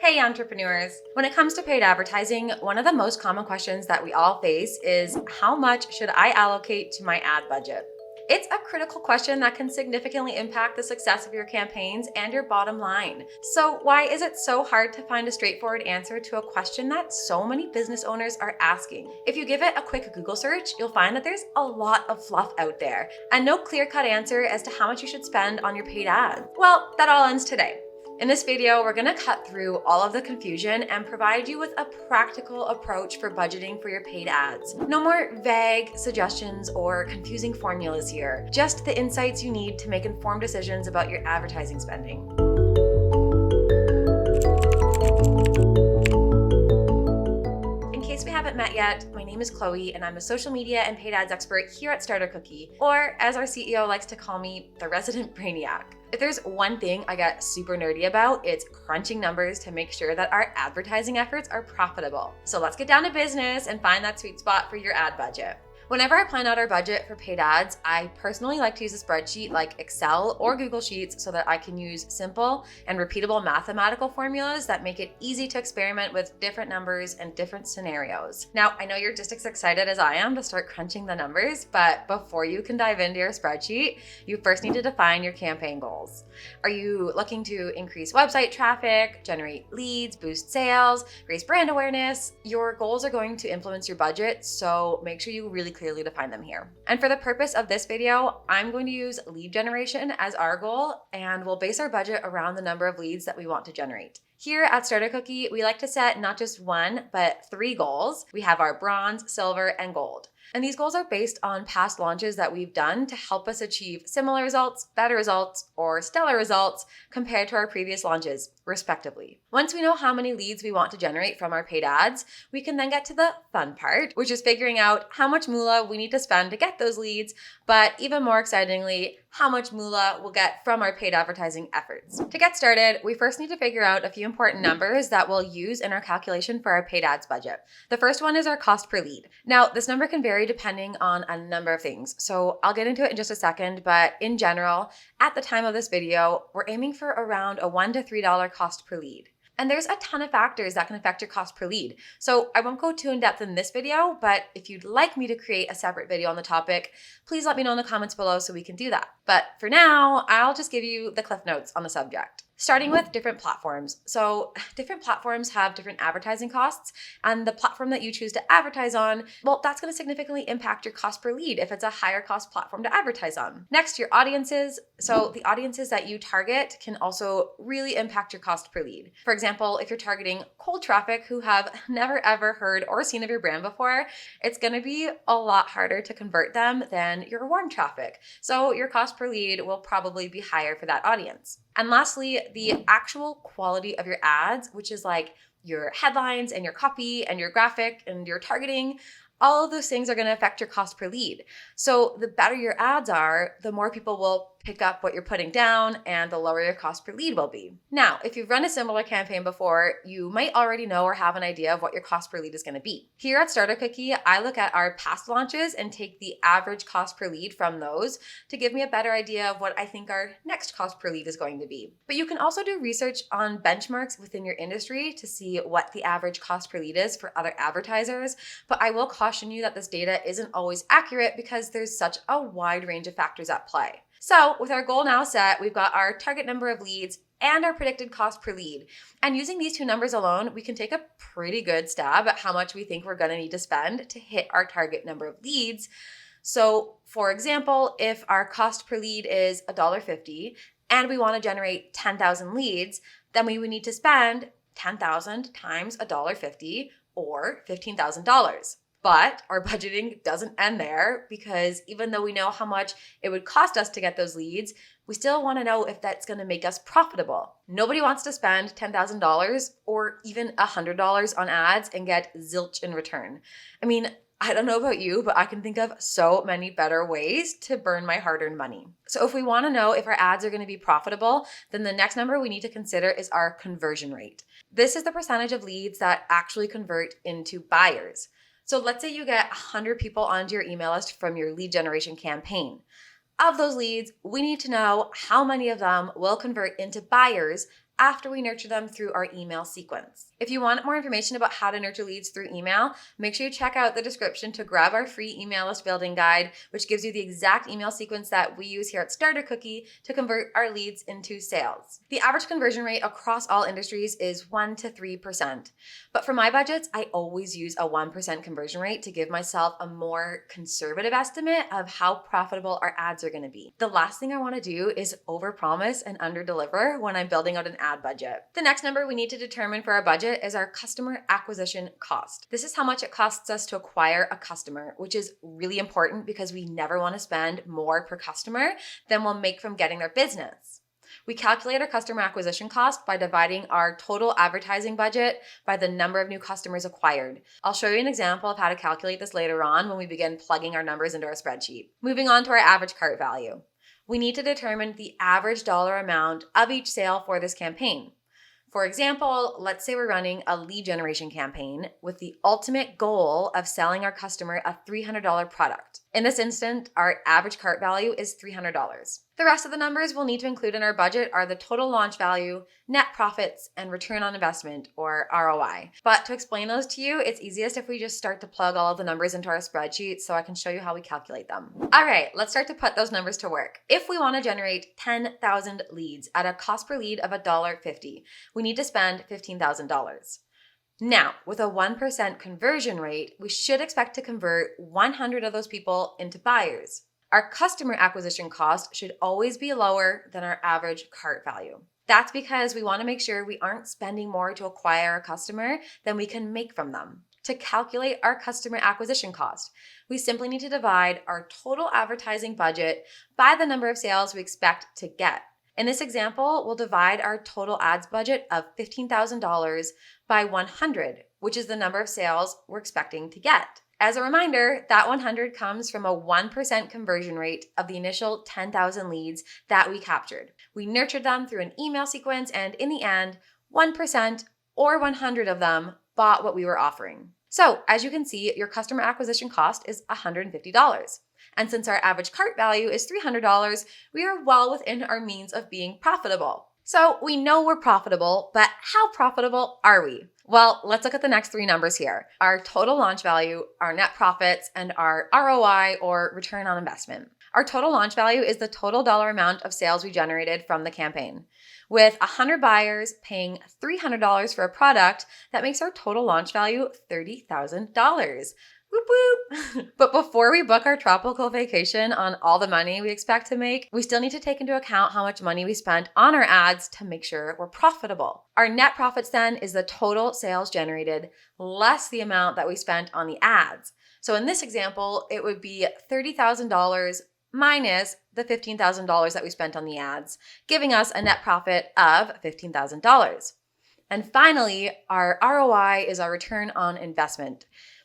Hey entrepreneurs! When it comes to paid advertising, one of the most common questions that we all face is how much should I allocate to my ad budget? It's a critical question that can significantly impact the success of your campaigns and your bottom line. So why is it so hard to find a straightforward answer to a question that so many business owners are asking? If you give it a quick Google search, you'll find that there's a lot of fluff out there and no clear-cut answer as to how much you should spend on your paid ad. Well, that all ends today. In this video, we're going to cut through all of the confusion and provide you with a practical approach for budgeting for your paid ads. No more vague suggestions or confusing formulas here, just the insights you need to make informed decisions about your advertising spending. In case we haven't met yet, my name is Chloe and I'm a social media and paid ads expert here at Starter Cookie, or as our CEO likes to call me, the resident brainiac. If there's one thing I get super nerdy about, it's crunching numbers to make sure that our advertising efforts are profitable. So let's get down to business and find that sweet spot for your ad budget. Whenever I plan out our budget for paid ads, I personally like to use a spreadsheet like Excel or Google Sheets so that I can use simple and repeatable mathematical formulas that make it easy to experiment with different numbers and different scenarios. Now, I know you're just as excited as I am to start crunching the numbers, but before you can dive into your spreadsheet, you first need to define your campaign goals. Are you looking to increase website traffic, generate leads, boost sales, raise brand awareness? Your goals are going to influence your budget, so make sure you really clearly define them here. And for the purpose of this video, I'm going to use lead generation as our goal, and we'll base our budget around the number of leads that we want to generate. Here at Starter Cookie, we like to set not just one, but 3 goals. We have our bronze, silver, and gold. And these goals are based on past launches that we've done to help us achieve similar results, better results, or stellar results compared to our previous launches, respectively. Once we know how many leads we want to generate from our paid ads, we can then get to the fun part, which is figuring out how much moolah we need to spend to get those leads, but even more excitingly, how much moolah we'll get from our paid advertising efforts. To get started, we first need to figure out a few important numbers that we'll use in our calculation for our paid ads budget. The first one is our cost per lead. Now, this number can vary depending on a number of things, so I'll get into it in just a second, but in general, at the time of this video, we're aiming for around a $1 to $3 cost per lead. And there's a ton of factors that can affect your cost per lead. So I won't go too in depth in this video, but if you'd like me to create a separate video on the topic, please let me know in the comments below so we can do that. But for now, I'll just give you the cliff notes on the subject. Starting with different platforms. So different platforms have different advertising costs, and the platform that you choose to advertise on, well, that's going to significantly impact your cost per lead if it's a higher cost platform to advertise on. Next, your audiences. So the audiences that you target can also really impact your cost per lead. For example, if you're targeting cold traffic who have never ever heard or seen of your brand before, it's going to be a lot harder to convert them than your warm traffic. So your cost per lead will probably be higher for that audience. And lastly, the actual quality of your ads, which is like your headlines and your copy and your graphic and your targeting, all of those things are going to affect your cost per lead. So the better your ads are, the more people will pick up what you're putting down and the lower your cost per lead will be. Now, if you've run a similar campaign before, you might already know or have an idea of what your cost per lead is going to be. Here at Starter Cookie, I look at our past launches and take the average cost per lead from those to give me a better idea of what I think our next cost per lead is going to be. But you can also do research on benchmarks within your industry to see what the average cost per lead is for other advertisers. But I will caution you that this data isn't always accurate because there's such a wide range of factors at play. So with our goal now set, we've got our target number of leads and our predicted cost per lead. And using these 2 numbers alone, we can take a pretty good stab at how much we think we're going to need to spend to hit our target number of leads. So for example, if our cost per lead is $1.50 and we want to generate 10,000 leads, then we would need to spend 10,000 times $1.50 or $15,000. But our budgeting doesn't end there because even though we know how much it would cost us to get those leads, we still want to know if that's going to make us profitable. Nobody wants to spend $10,000 or even $100 on ads and get zilch in return. I mean, I don't know about you, but I can think of so many better ways to burn my hard-earned money. So if we want to know if our ads are going to be profitable, then the next number we need to consider is our conversion rate. This is the percentage of leads that actually convert into buyers. So let's say you get 100 people onto your email list from your lead generation campaign. Of those leads, we need to know how many of them will convert into buyers after we nurture them through our email sequence. If you want more information about how to nurture leads through email, make sure you check out the description to grab our free email list building guide, which gives you the exact email sequence that we use here at Starter Cookie to convert our leads into sales. The average conversion rate across all industries is 1 to 3%. But for my budgets, I always use a 1% conversion rate to give myself a more conservative estimate of how profitable our ads are going to be. The last thing I want to do is overpromise and underdeliver when I'm building out an ad budget. The next number we need to determine for our budget is our customer acquisition cost. This is how much it costs us to acquire a customer, which is really important because we never want to spend more per customer than we'll make from getting their business. We calculate our customer acquisition cost by dividing our total advertising budget by the number of new customers acquired. I'll show you an example of how to calculate this later on when we begin plugging our numbers into our spreadsheet. Moving on to our average cart value. We need to determine the average dollar amount of each sale for this campaign. For example, let's say we're running a lead generation campaign with the ultimate goal of selling our customer a $300 product. In this instant, our average cart value is $300. The rest of the numbers we'll need to include in our budget are the total launch value, net profits, and return on investment, or ROI. But to explain those to you, it's easiest if we just start to plug all of the numbers into our spreadsheet so I can show you how we calculate them. All right, let's start to put those numbers to work. If we want to generate 10,000 leads at a cost per lead of $1.50, we need to spend $15,000. Now, with a 1% conversion rate, we should expect to convert 100 of those people into buyers. Our customer acquisition cost should always be lower than our average cart value. That's because we want to make sure we aren't spending more to acquire a customer than we can make from them. To calculate our customer acquisition cost, we simply need to divide our total advertising budget by the number of sales we expect to get. In this example, we'll divide our total ads budget of $15,000 by 100, which is the number of sales we're expecting to get. As a reminder, that 100 comes from a 1% conversion rate of the initial 10,000 leads that we captured. We nurtured them through an email sequence, and in the end, 1% or 100 of them bought what we were offering. So, as you can see, your customer acquisition cost is $150. And since our average cart value is $300, we are well within our means of being profitable. So we know we're profitable, but how profitable are we? Well, let's look at the next three numbers here. Our total launch value, our net profits, and our ROI, or return on investment. Our total launch value is the total dollar amount of sales we generated from the campaign. With 100 buyers paying $300 for a product, that makes our total launch value $30,000. Whoop whoop. But before we book our tropical vacation on all the money we expect to make, we still need to take into account how much money we spent on our ads to make sure we're profitable. Our net profits then is the total sales generated less the amount that we spent on the ads. So in this example, it would be $30,000 minus the $15,000 that we spent on the ads, giving us a net profit of $15,000. And finally, our ROI is our return on investment.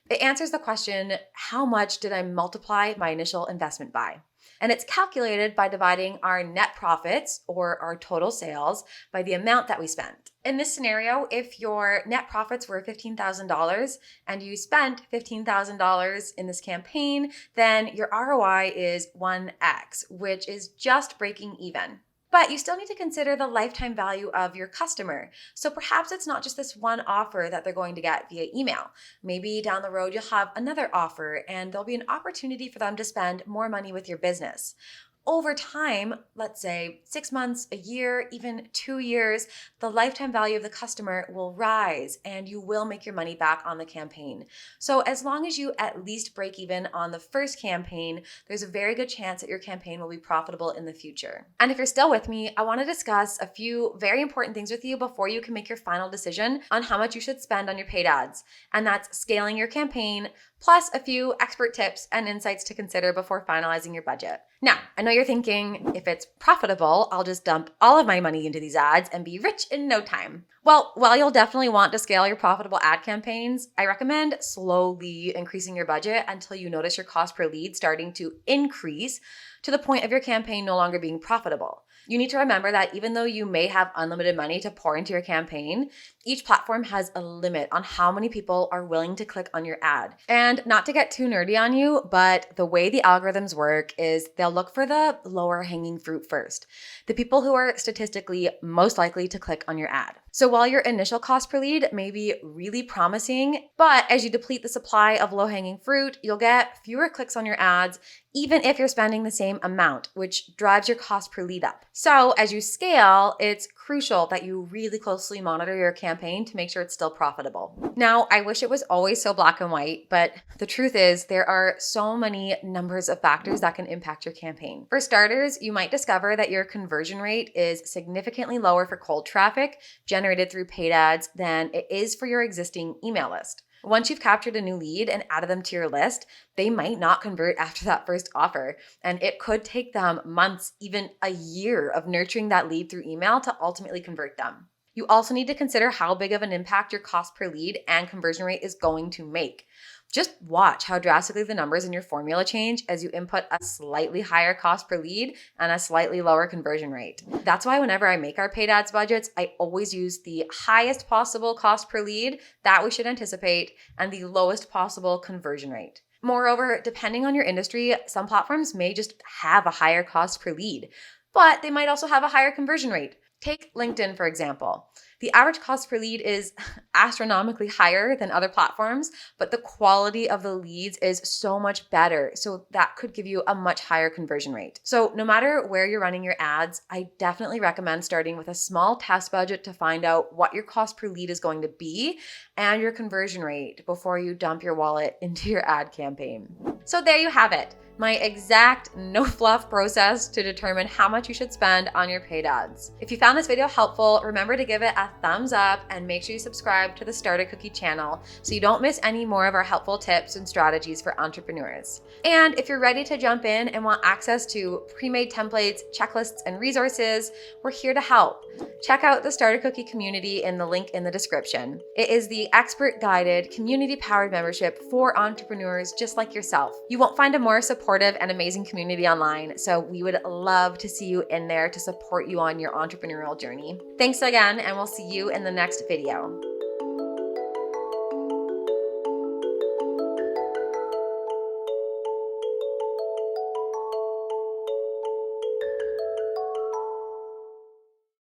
It answers the question, how much did I multiply my initial investment by? And it's calculated by dividing our net profits, or our total sales, by the amount that we spent. In this scenario, if your net profits were $15,000 and you spent $15,000 in this campaign, then your ROI is 1x, which is just breaking even. But you still need to consider the lifetime value of your customer. So perhaps it's not just this one offer that they're going to get via email. Maybe down the road you'll have another offer and there'll be an opportunity for them to spend more money with your business. Over time, let's say 6 months, a year, even 2 years, the lifetime value of the customer will rise and you will make your money back on the campaign. So as long as you at least break even on the first campaign, there's a very good chance that your campaign will be profitable in the future. And if you're still with me, I want to discuss a few very important things with you before you can make your final decision on how much you should spend on your paid ads. And that's scaling your campaign, plus a few expert tips and insights to consider before finalizing your budget. Now, I know you're thinking, if it's profitable, I'll just dump all of my money into these ads and be rich in no time. Well, while you'll definitely want to scale your profitable ad campaigns, I recommend slowly increasing your budget until you notice your cost per lead starting to increase to the point of your campaign no longer being profitable. You need to remember that even though you may have unlimited money to pour into your campaign, Each platform has a limit on how many people are willing to click on your ad. And not to get too nerdy on you, but the way the algorithms work is they'll look for the lower hanging fruit first, the people who are statistically most likely to click on your ad. So while your initial cost per lead may be really promising, but as you deplete the supply of low hanging fruit, you'll get fewer clicks on your ads, even if you're spending the same amount, which drives your cost per lead up. So as you scale, it's crucial that you really closely monitor your campaign to make sure it's still profitable. Now, I wish it was always so black and white, but the truth is there are so many numbers of factors that can impact your campaign. For starters, you might discover that your conversion rate is significantly lower for cold traffic generated through paid ads than it is for your existing email list. Once you've captured a new lead and added them to your list, they might not convert after that first offer. And it could take them months, even a year of nurturing that lead through email to ultimately convert them. You also need to consider how big of an impact your cost per lead and conversion rate is going to make. Just watch how drastically the numbers in your formula change as you input a slightly higher cost per lead and a slightly lower conversion rate. That's why whenever I make our paid ads budgets, I always use the highest possible cost per lead that we should anticipate and the lowest possible conversion rate. Moreover, depending on your industry, some platforms may just have a higher cost per lead, but they might also have a higher conversion rate. Take LinkedIn, for example. The average cost per lead is astronomically higher than other platforms, but the quality of the leads is so much better. So that could give you a much higher conversion rate. So no matter where you're running your ads, I definitely recommend starting with a small test budget to find out what your cost per lead is going to be and your conversion rate before you dump your wallet into your ad campaign. So there you have it. My exact no fluff process to determine how much you should spend on your paid ads. If you found this video helpful, remember to give it a thumbs up and make sure you subscribe to the Starter Cookie channel so you don't miss any more of our helpful tips and strategies for entrepreneurs. And if you're ready to jump in and want access to pre-made templates, checklists, and resources, we're here to help. Check out the Starter Cookie community in the link in the description. It is the expert-guided, community-powered membership for entrepreneurs just like yourself. You won't find a more supportive and amazing community online, so we would love to see you in there to support you on your entrepreneurial journey. Thanks again, and we'll see you in the next video.